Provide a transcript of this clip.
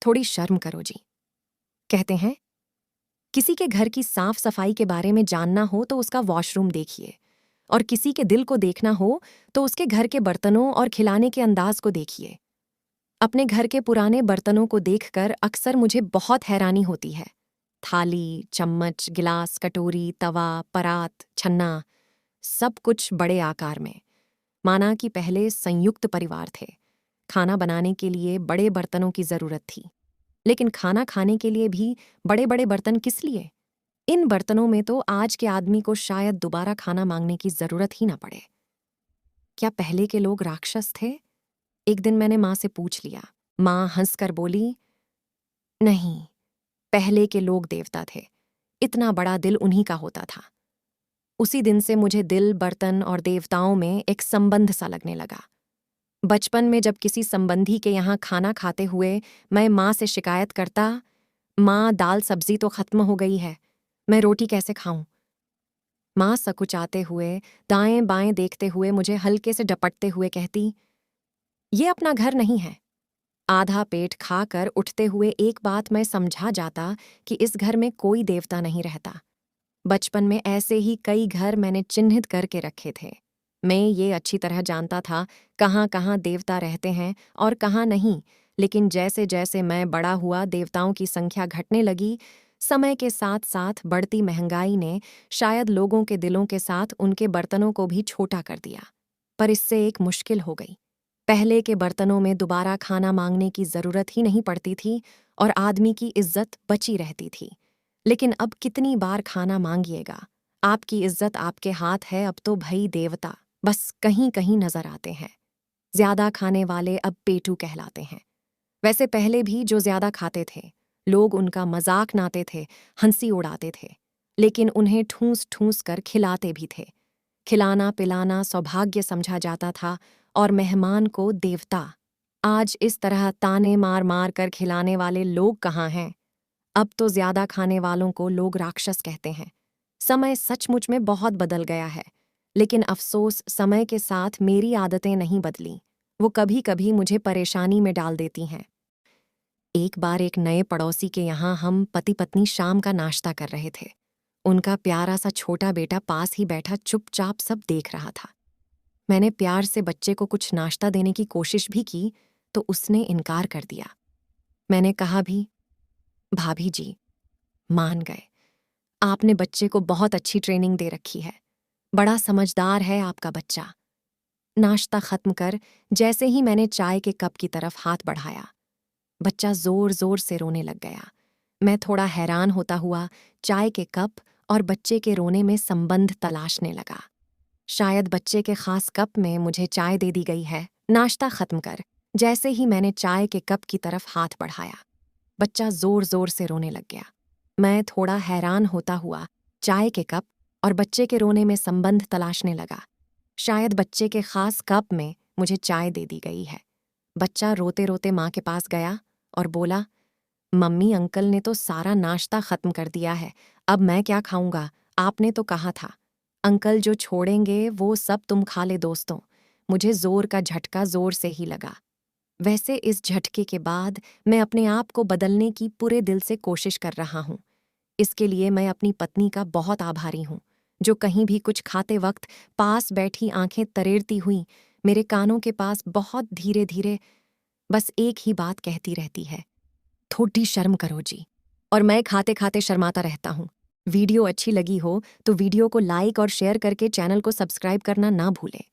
थोड़ी शर्म करो जी। कहते हैं किसी के घर की साफ सफाई के बारे में जानना हो तो उसका वॉशरूम देखिए, और किसी के दिल को देखना हो तो उसके घर के बर्तनों और खिलाने के अंदाज को देखिए। अपने घर के पुराने बर्तनों को देखकर अक्सर मुझे बहुत हैरानी होती है। थाली, चम्मच, गिलास, कटोरी, तवा, परात, छन्ना, सब कुछ बड़े आकार में। माना कि पहले संयुक्त परिवार थे। खाना बनाने के लिए बड़े बर्तनों की जरूरत थी, लेकिन खाना खाने के लिए भी बड़े बड़े बर्तन किस लिए? इन बर्तनों में तो आज के आदमी को शायद दोबारा खाना मांगने की जरूरत ही ना पड़े। क्या पहले के लोग राक्षस थे? एक दिन मैंने माँ से पूछ लिया। माँ हंसकर बोली, नहीं, पहले के लोग देवता थे। इतना बड़ा दिल उन्हीं का होता था। उसी दिन से मुझे दिल, बर्तन और देवताओं में एक संबंध सा लगने लगा। बचपन में जब किसी संबंधी के यहाँ खाना खाते हुए मैं माँ से शिकायत करता, माँ दाल सब्जी तो खत्म हो गई है, मैं रोटी कैसे खाऊं? माँ सकुचाते हुए, दाएं बाएं देखते हुए मुझे हल्के से डपटते हुए कहती, ये अपना घर नहीं है। आधा पेट खाकर उठते हुए एक बात मैं समझा जाता कि इस घर में कोई देवता नहीं रहता। बचपन में ऐसे ही कई घर मैंने चिन्हित करके रखे थे। मैं ये अच्छी तरह जानता था कहाँ कहाँ देवता रहते हैं और कहाँ नहीं, लेकिन जैसे जैसे मैं बड़ा हुआ देवताओं की संख्या घटने लगी। समय के साथ साथ बढ़ती महंगाई ने शायद लोगों के दिलों के साथ उनके बर्तनों को भी छोटा कर दिया। पर इससे एक मुश्किल हो गई। पहले के बर्तनों में दोबारा खाना मांगने की जरूरत ही नहीं पड़ती थी और आदमी की इज्जत बची रहती थी। लेकिन अब कितनी बार खाना मांगिएगा? आपकी इज्जत आपके हाथ है, अब तो भई देवता बस कहीं कहीं नजर आते हैं। ज्यादा खाने वाले अब पेटू कहलाते हैं। वैसे पहले भी जो ज्यादा खाते थे, लोग उनका मजाक नाते थे, हंसी उड़ाते थे, लेकिन उन्हें ठूंस ठूंस कर खिलाते भी थे। खिलाना पिलाना सौभाग्य समझा जाता था और मेहमान को देवता। आज इस तरह ताने मार मार कर खिलाने वाले लोग कहाँ हैं? अब तो ज्यादा खाने वालों को लोग राक्षस कहते हैं। समय सचमुच में बहुत बदल गया है, लेकिन अफसोस समय के साथ मेरी आदतें नहीं बदलीं। वो कभी कभी मुझे परेशानी में डाल देती हैं। एक बार एक नए पड़ोसी के यहाँ हम पति पत्नी शाम का नाश्ता कर रहे थे। उनका प्यारा सा छोटा बेटा पास ही बैठा चुपचाप सब देख रहा था। मैंने प्यार से बच्चे को कुछ नाश्ता देने की कोशिश भी की तो उसने इनकार कर दिया। मैंने कहा भी, भाभी जी मान गए। आपने बच्चे को बहुत अच्छी ट्रेनिंग दे रखी है, बड़ा समझदार है आपका बच्चा। नाश्ता खत्म कर जैसे ही मैंने चाय के कप की तरफ हाथ बढ़ाया, बच्चा जोर जोर से रोने लग गया। मैं थोड़ा हैरान होता हुआ चाय के कप और बच्चे के रोने में संबंध तलाशने लगा। शायद बच्चे के खास कप में मुझे चाय दे दी गई है। नाश्ता खत्म कर जैसे ही मैंने चाय के कप की तरफ हाथ बढ़ाया, बच्चा जोर जोर से रोने लग गया। मैं थोड़ा हैरान होता हुआ चाय के कप और बच्चे के रोने में संबंध तलाशने लगा। शायद बच्चे के खास कप में मुझे चाय दे दी गई है। बच्चा रोते रोते माँ के पास गया और बोला, मम्मी अंकल ने तो सारा नाश्ता खत्म कर दिया है, अब मैं क्या खाऊंगा? आपने तो कहा था अंकल जो छोड़ेंगे वो सब तुम खा ले दोस्तों। मुझे जोर का झटका जोर से ही लगा। वैसे इस झटके के बाद मैं अपने आप को बदलने की पूरे दिल से कोशिश कर रहा हूँ। इसके लिए मैं अपनी पत्नी का बहुत आभारी हूँ, जो कहीं भी कुछ खाते वक्त पास बैठी आंखें तरेरती हुई मेरे कानों के पास बहुत धीरे धीरे बस एक ही बात कहती रहती है, थोड़ी शर्म करो जी। और मैं खाते खाते शर्माता रहता हूँ। वीडियो अच्छी लगी हो तो वीडियो को लाइक और शेयर करके चैनल को सब्सक्राइब करना ना भूलें।